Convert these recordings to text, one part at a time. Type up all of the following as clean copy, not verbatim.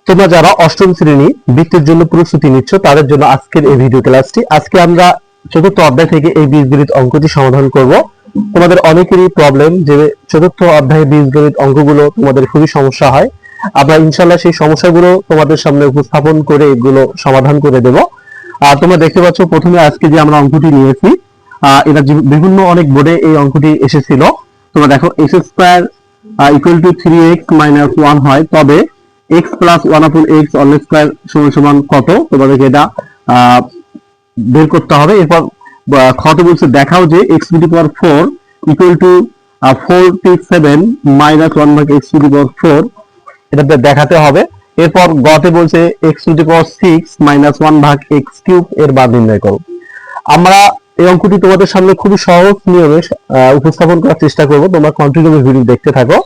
তোমরা যারা অষ্টম শ্রেণী বৃত্তির জন্য প্রস্তুতি নিচ্ছ তাদের জন্য আজকের এই ভিডিও ক্লাসটি। আজকে আমরা চতুর্থ অধ্যায় থেকে এই বীজগণিত অঙ্কটি সমাধান করব। তোমাদের অনেকেরই প্রবলেম যে চতুর্থ অধ্যায়ে বীজগণিত অঙ্কগুলো তোমাদের খুবই সমস্যা হয়। আমরা ইনশাআল্লাহ সেই সমস্যাগুলো তোমাদের সামনে উপস্থাপন করে এগুলো সমাধান করে দেব। আর তোমরা দেখতে পাচ্ছ প্রথমে আজকে যে আমরা অঙ্কটি নিয়েছি, এটা বিভিন্ন অনেক বোর্ডে এই অঙ্কটি এসেছিল। তোমরা দেখো x square equal to 3x minus 1 হয়, তবে x plus 1 upon x all square সমান সমান কত? তোমাদেরকে এটা বের করতে হবে। এরপর খতে বলছে দেখাও যে x to the power 4 equal to 47 minus 1 ভাগ x টু দি পাওয়ার 4, এটা দেখাতে হবে। এরপর গতে বলছে x to the power 6 minus 1 ভাগ x কিউব এর মান নির্ণয় করো। আমরা এই অঙ্কটি তোমাদের সামনে খুবই সহজ নিয়মে উপস্থাপন করার চেষ্টা করব। তোমরা কন্টিনিউ ভিডিও দেখতে থাকো।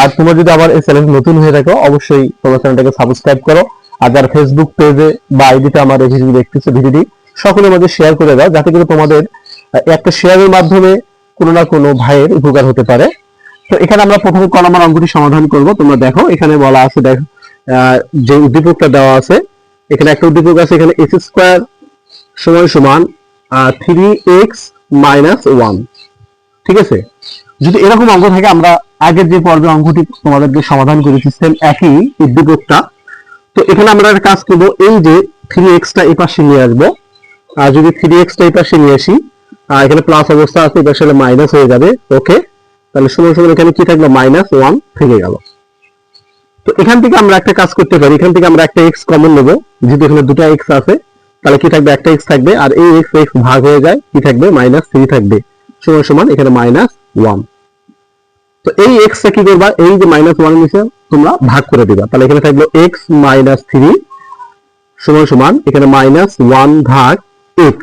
আর তোমরা যদি আবার এই চ্যানেল নতুন হয়ে থাকো অবশ্যই তোমার চ্যানেলটাকে সাবস্ক্রাইব করো। আর যারা ফেসবুক পেজে বা আইডিতে আমার এই ভিডিও দেখতেছো, ভিডিওটি সকলের মধ্যে শেয়ার করে দাও, যাতে করে তোমাদের একটা শেয়ারের মাধ্যমে কোনো না কোনো ভাইয়ের উপকার হতে পারে। তো এখানে আমরা প্রথমে ক নম্বর অঙ্কটি সমাধান করব। তোমরা দেখো এখানে বলা আছে, দেখো যে উদ্দীপকটা দেওয়া আছে, এখানে একটা উদ্দীপক আছে, এখানে x স্কয়ার সমান সমান 3x মাইনাস 1। ঠিক আছে, যদি এরকম অঙ্ক থাকে, আমরা আগের যে পর্বে অঙ্কটি তোমাদেরকে সমাধান করেছি সেম একই উদ্দীপকটা, তো এখানে আমরা একটা কাজ করব, এই যে 3x টা এই পাশে নিয়ে আসবো। আর যদি 3x টা এই পাশে নিয়ে আসি, এখানে প্লাস অবস্থা আছে, এই পাশে মাইনাস হয়ে যাবে। ওকে, তাহলে সমান সমান এখানে কি থাকলো? মাইনাস 1 থেকে গেল। তো এখান থেকে আমরা একটা কাজ করতে পারি, এখান থেকে আমরা একটা x কমন নেব, যেহেতু এখানে দুটো x আছে, তাহলে কি থাকবে? একটা x থাকবে, আর এই x ভাগ হয়ে যায়, কি থাকবে? মাইনাস 3 থাকবে, সমান সমান এখানে মাইনাস 1। তো এই x টা কি করবা? এই যে মাইনাস 1 এর নিচে তোমরা ভাগ করে দিবা, তাহলে এখানে থাকলো x মাইনাস 3 সমান সমান এখানে মাইনাস 1 ভাগ x।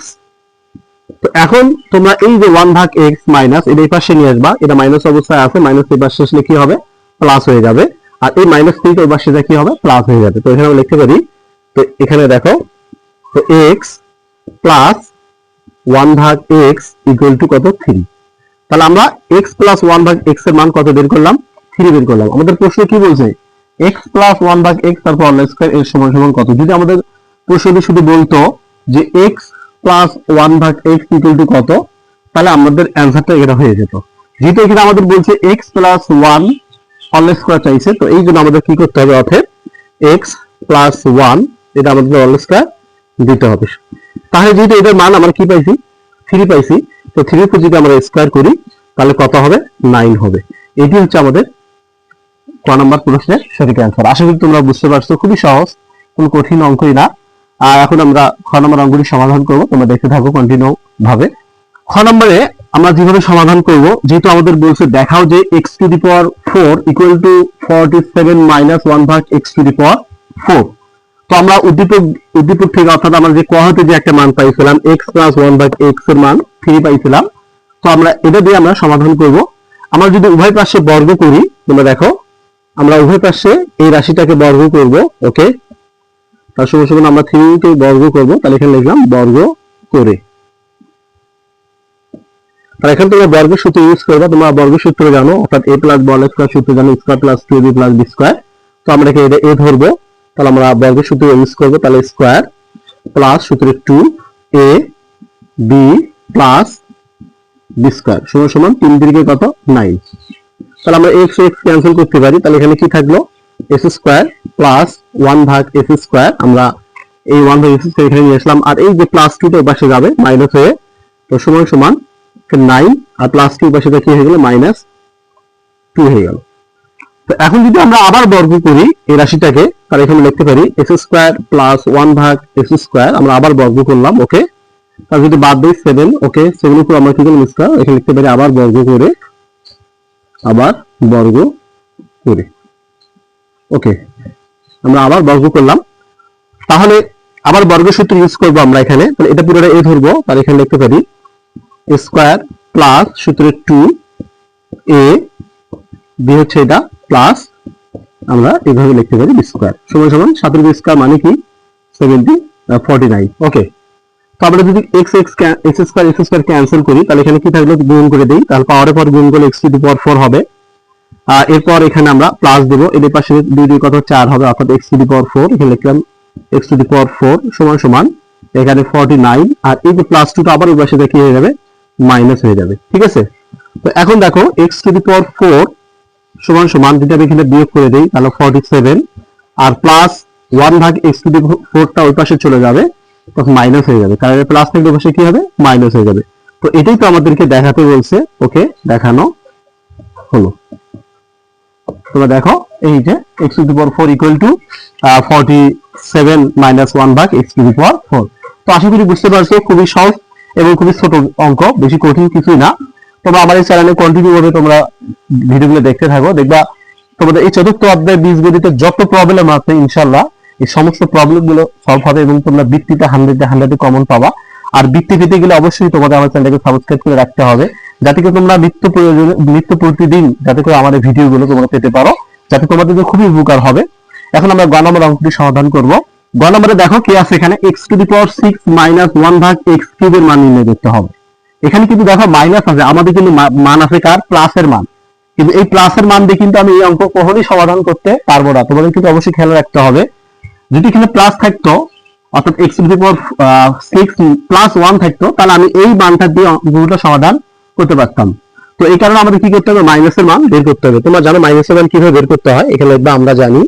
তো এখন তোমরা এই যে 1 ভাগ x মাইনাস এটা এই পাশে নিয়ে আসবা, এটা মাইনাস অবস্থায় আছে, মাইনাস এই পাশে আসলে কি হবে? প্লাস হয়ে যাবে। আর এই মাইনাস 3 এই পাশে কি হবে? প্লাস হয়ে যাবে। তো এখানে আমরা লিখতে পারি, তো এখানে দেখো, তো x প্লাস 1 ভাগ x ইকুয়াল টু কত? 3। তাহলে আমরা x প্লাস 1 ভাগ x এর মান কত বের করলাম? 3 বের করলাম। আমাদের প্রশ্ন কি বলছে? x প্লাস 1 ভাগ x তারপর হোল স্কয়ার এর সমান সমান কত? যদি আমাদের প্রশ্নটি শুধু বলতো যে x প্লাস 1 ভাগ x ইকুয়াল টু কত, তাহলে আমাদের অ্যানসারটা এটা হয়ে যেত। যেহেতু এখানে আমাদের বলছে x প্লাস 1 হোল স্কয়ার চাইছে, তো এই জন্য আমাদের কি করতে হবে? অতএব x প্লাস 1 এটা আমাদের হোল স্কয়ার দিতে হবে। তাহলে যেহেতু এটার মান আমরা কি পাইছি? 3 পাইছি, তো 3 কে যদি আমরা স্কয়ার করি তাহলে কত হবে? 9 হবে। এটি হচ্ছে আমাদের ক নম্বর প্রশ্নের সঠিক অ্যানসার। আশা করি তোমরা বুঝতে পারছো, খুবই সহজ, কোনো কঠিন অঙ্কই না। আর এখন আমরা খ নম্বর অঙ্কটি সমাধান করব, তোমরা দেখতে থাকো কন্টিনিউ ভাবে। খ নম্বরে আমরা যেভাবে সমাধান করব, যেহেতু আমাদের বলছে দেখাও যে x to the power 4 equal to 47 minus 1 ভাগ x টু দি পাওয়ার 4। তো আমরা উদ্দীপক থেকে, অর্থাৎ আমরা যে ক হতে যে একটা মান পাইছিলাম x প্লাস 1 ভাগ x এর মান 3 পাইছিলাম, তো আমরা এটা দিয়ে আমরা সমাধান করব। আমরা যদি উভয় পাশে বর্গ করি, তোমরা দেখো আমরা উভয় পাশে এই রাশিটাকে বর্গ করব। ওকে, তার সমান সমান আমরা 3 কে বর্গ করব, তাহলে এখানে লিখলাম বর্গ করে। তাহলে এখানে তোমরা বর্গের সূত্র ইউজ করবে, তোমরা বর্গের সূত্র জানো, অর্থাৎ a plus b whole square সূত্র জানো, square plus 2b plus b square. তো আমরা এখানে a ধরবো, তাহলে আমরা বর্গের সূত্র ইউজ করব, তাহলে স্কয়ার প্লাস সূত্রে 2a b plus b square সমান সমান 3 3 কে কত? 9। তাহলে আমরা x x ক্যান্সেল করতে পারি, তাহলে এখানে কি থাকলো? s স্কয়ার প্লাস 1 ভাগ s স্কয়ার, আমরা এই 1 ভাগ s স্কয়ার এখানে নিয়ে আসলাম, আর এই যে প্লাস 2 টা এই পাশে যাবে মাইনাস হয়ে, তো সমান সমান 9 আর প্লাস 2 পাশে কি হয়ে গেল? মাইনাস 2 হয়ে গেল। তো এখন যদি আমরা আবার বর্গ করি এই রাশিটাকে, তাহলে এখানে লিখতে পারি x স্কয়ার প্লাস 1 ভাগ s স্কয়ার, আমরা আবার বর্গ করলাম। ওকে, তাহলে যদি বাদ দেই 7, ওকে 7 এর উপর আমরা কি করলাম? স্কয়ার, এখানে লিখতে পারি আবার বর্গ করে, আবার বর্গ করে। ওকে, আমরা আবার বর্গ করলাম, তাহলে আবার বর্গের সূত্র ইউজ করব আমরা এখানে, তাহলে এটা পুরোটা a ধরবো, তাহলে এখানে লিখতে পারি স্কয়ার প্লাস সূত্রে 2a b হচ্ছে এটা প্লাস, আমরা এইভাবে লিখতে পারি b স্কয়ার সমান সমান 7 b স্কয়ার মানে কি? 49। ওকে, তো আমরা যদি x স্কয়ার ক্যান্সেল করি, তাহলে এখানে কি থাকলো? গুণ করে দেই, তাহলে পাওয়ারের পর গুণ করলে x টু দি পাওয়ার 4 হবে। এরপর এখানে আমরা প্লাস দেব, এর পাশে 2 কত 4 হবে, অর্থাৎ x টু দি পাওয়ার 4, এখানে লিখলাম x টু দি পাওয়ার 4 সমান সমান এখানে 49, আর এই যে প্লাস 2টা আবার ওই পাশে কি হয়ে যাবে, মাইনাস হয়ে যাবে। ঠিক আছে, তো এখন দেখো x টু দি পাওয়ার 4 সমান সমান যদি আমি এখানে বিয়োগ করে দেই তাহলে 47, আর প্লাস 1 ভাগ x টু দি 4টা ওই পাশে চলে যাবে, তখন মাইনাস হয়ে যাবে, কারণ প্লাস থেকে ওই পাশে কি হবে, মাইনাস হয়ে যাবে। তো এটাই তো আমাদেরকে দেখাতে বলছে, ওকে দেখানো হলো। তোমরা দেখো এই যে x to the power 4 equal to 47 minus 1 ভাগ x টু দি পাওয়ার 4। তো আশা করি বুঝতে পারছো, খুবই সহজ এবং খুবই ছোট অঙ্ক, বেশি কঠিন কিছুই না। তোমরা আমার এই চ্যানেলে কন্টিনিউ ভাবে তোমরা ভিডিওগুলো দেখতে থাকো, দেখবা তোমাদের এই চতুর্থ অধ্যায় বীজগণিতে যত প্রবলেম আছে ইনশাআল্লাহ এই সমস্ত প্রবলেম গুলো সলভ হবে এবং তোমরা বৃত্তিতে 100 কমন পাবা। আর বৃত্তি পেতে গেলে অবশ্যই তোমাদের আমার চ্যানেলকে সাবস্ক্রাইব করে রাখতে হবে, যাতে করে তোমরা নিত্য প্রতিদিন যাতে করে আমাদের ভিডিওগুলো তোমরা পেতে পারো, যাতে তোমাদের খুবই উপকার হবে। এখন আমরা গ নম্বর অঙ্কটি সমাধান করব। গ নম্বরে দেখো কি আছে, এখানে x to the power 6 minus 1 ভাগ x কিউবের মান নির্ণয় করতে হবে। এখানে কিন্তু দেখো মাইনাস আছে, আমাদের কিন্তু মান আছে কার, প্লাসের মান, কিন্তু এই প্লাসের মান দিয়ে কিন্তু আমি এই অঙ্ক কখনোই সমাধান করতে পারবো না। তোমাদের কিন্তু অবশ্যই খেয়াল রাখতে হবে, যদি এখানে প্লাস থাকতো অর্থাৎ x to the power 6 plus 1 থাকতো, তাহলে আমি এই মানটা দিয়ে অঙ্কটা সমাধান করতে পারতাম। তো এই কারণে আমাদের কি করতে হবে, মাইনাসের মান বের করতে হবে। তোমরা জানো মাইনাসের মান কিভাবে বের করতে হয়, এখানে লিখবা আমরা জানি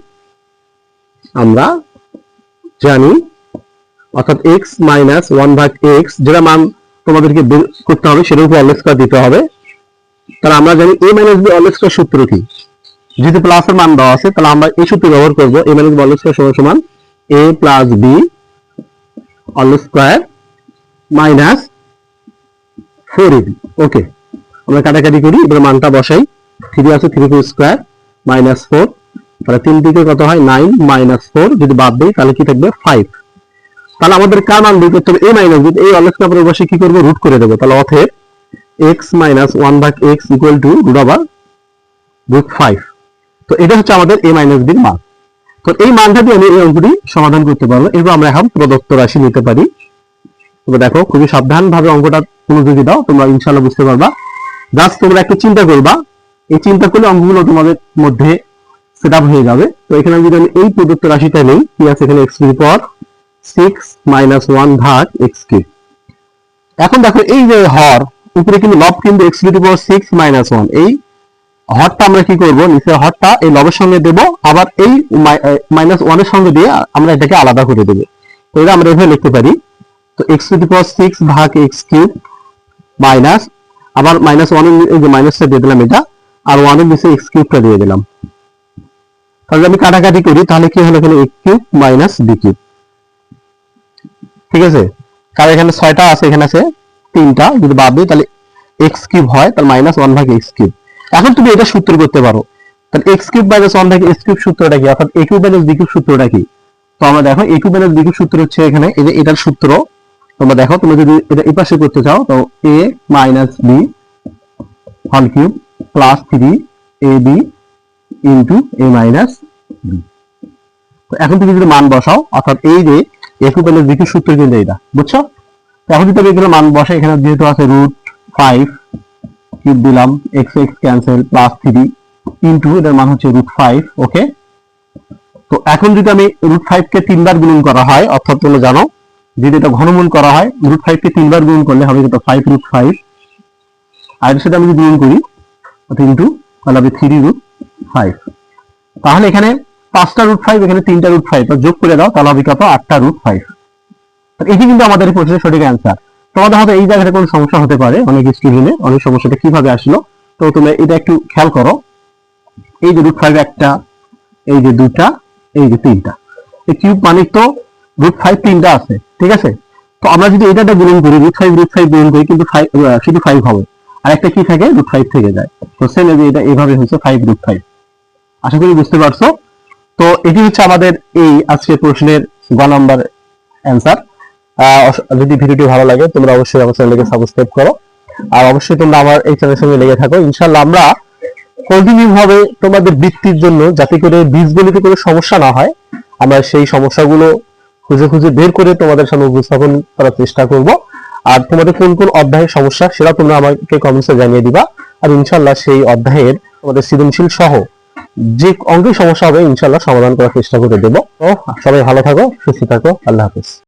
অর্থাৎ x মাইনাস 1 ভাগ x, যেটা মান তোমাদেরকে বের করতে হবে সেটার উপর অলস স্কয়ার দিতে হবে। তাহলে আমরা জানি a মাইনাস b অলস স্কয়ার সূত্র কি, যেহেতু প্লাসের মান দেওয়া আছে তাহলে আমরা এই সূত্র ব্যবহার করব, a মাইনাস b অলস স্কয়ার সমান a প্লাস b অলস স্কয়ার মাইনাস 4ab। ওকে, আমরা কাটাকাটি করি, এবার মানটা বসাই, 3 আছে 3 স্কয়ার মাইনাস 4, তাহলে 3 দিকে কত হয় 9 মাইনাস 4, যদি বাদ দেই তাহলে কি থাকবে 5। তাহলে আমাদের কার মান বের করতে হবে, a মাইনাস b, এই অলস স্কয়ার এর পাশে কি করব, রুট করে দেব। তাহলে অতএব x মাইনাস 1 ভাগ x equal to root over root 5। তো এটা হচ্ছে আমাদের a মাইনাস b এর মান। তো এই মানটা দিয়ে আমি এই অঙ্কটি সমাধান করতে পারবো। এরপর আমরা এখন প্রদত্ত রাশি নিতে পারি। তোমরা দেখো খুবই সাবধানভাবে অঙ্কটা মনোযোগী দাও, তোমরা ইনশাআল্লাহ বুঝতে পারবা। জাস্ট তোমরা একটু চিন্তা করবা, এই চিন্তা করলে অঙ্কগুলো তোমাদের মধ্যে সেটআপ হয়ে যাবে। তো এখানে যদি আমি এই প্রদত্ত রাশিটা নেই, কি আছে এখানে x to the power 6 minus 1 ভাগ x কিউব। এখন দেখো এই যে হর, উপরে কিন্তু লব কিন্তু x to the power 6 minus 1, এই হরটা আমরা কি করব, নিচের হরটা এই লবের সঙ্গে দেব, আবার এই মাইনাস 1 এর সঙ্গে দিয়ে আমরা এটাকে আলাদা করে দেব। তো এটা আমরা এভাবে লিখতে পারি, তো x টু দি পাওয়ার 6 ভাগ x কিউব মাইনাস, আবার মাইনাস 1 এর যে মাইনাসটা দিয়ে দিলাম এটা, আর 1 এর নিচে x কিউবটা দিয়ে দিলাম। তাহলে আমি কাটাকাটি করি, তাহলে কি হলো এখানে x cube minus b cube. ঠিক আছে, কারণ এখানে 6টা আছে, এখানে আছে 3টা, যদি বাদ দিই তাহলে x কিউব হয়, তাহলে মাইনাস 1 ভাগ x কিউব। এখন তুমি এটা সূত্র করতে পারো, তাহলে x কিউব মাইনাস 1 ভাগ x কিউব সূত্রটা কি, অর্থাৎ a cube minus b cube সূত্রটা কি। তো আমরা দেখো a cube minus b cube সূত্র হচ্ছে এখানে এই যে এটার সূত্র। তোমরা দেখো, তুমি যদি এটা এই পাশে করতে চাও তো a minus b whole cube plus 3ab into a minus b। তো এখন তুমি যদি মান বসাও, অর্থাৎ এই যে a cube minus b cube সূত্র কিন্তু এটা, বুঝছো। তো এখন যদি এখানে মান বসাই, এখানে যেহেতু আছে রুট 5 কিউব দিলাম, x x cancel, plus 3 into এর মান হচ্ছে রুট 5। ওকে, তো এখন যদি আমি রুট 5 কে 3 বার গুণন করা হয়, অর্থাৎ তোমরা জানো যদি এটা ঘনমূল করা হয়, রুট 5 কে 3 বার গুণন করলে হবে কত, 5 রুট 5। আর এর সাথে আমি যদি গুণন করি অর্থাৎ ইনটু, তাহলে হবে 3 রুট 5। তাহলে এখানে 5টা রুট 5, এখানে 3টা রুট 5, তো যোগ করে দাও, তাহলে হবে কত, 8টা রুট 5। এটি কিন্তু আমাদের এই প্রশ্নের সঠিক অ্যান্সার। তোমাদের হয়তো এই জায়গাটা কোনো সমস্যা হতে পারে, অনেক স্টুডেন্টের অনেক সমস্যাটা কিভাবে আসলো। তো তোমরা এটা একটু খেয়াল করো, এই যে রুট 5 একটা, এই যে 2টা, এই যে 3টা, এই কিউব মানে তো রুট 5 3টা আছে। ঠিক আছে, তো আমরা যদি এটা গুণন করি, রুট 5 গুণন করি, কিন্তু শুধু 5 হবে, আর একটা কি থাকে, রুট 5 থেকে যায়। তো সেম এটা এইভাবে হচ্ছে 5 রুট 5। আশা করি বুঝতে পারছো। তো এটি হচ্ছে আমাদের এই আজকের প্রশ্নের গ নাম্বার অ্যান্সার। যদি ভিডিওটি ভালো লাগে তোমরা অবশ্যই আমার চ্যানেলকে সাবস্ক্রাইব করো, আর অবশ্যই তোমরা আমার এই চ্যানেলের সঙ্গে লেগে থাকো। ইনশাআল্লাহ আমরা কন্টিনিউ ভাবে তোমাদের বৃত্তির জন্য, যাতে করে বীজগণিতে কোনো সমস্যা না হয়, আমরা সেই সমস্যাগুলো খুঁজে খুঁজে বের করে তোমাদের সামনে উপস্থাপন করার চেষ্টা করব। আর তোমাদের কোন কোন অধ্যায়ের সমস্যা সেটা তোমরা আমাকে কমেন্টসে জানিয়ে দিবা, আর ইনশাআল্লাহ সেই অধ্যায়ের তোমাদের সৃজনশীল সহ যে অঙ্কের সমস্যা হবে ইনশাআল্লাহ সমাধান করার চেষ্টা করে দেবো। তো সবাই ভালো থাকো, সুস্থ থাকো, আল্লাহ হাফেজ।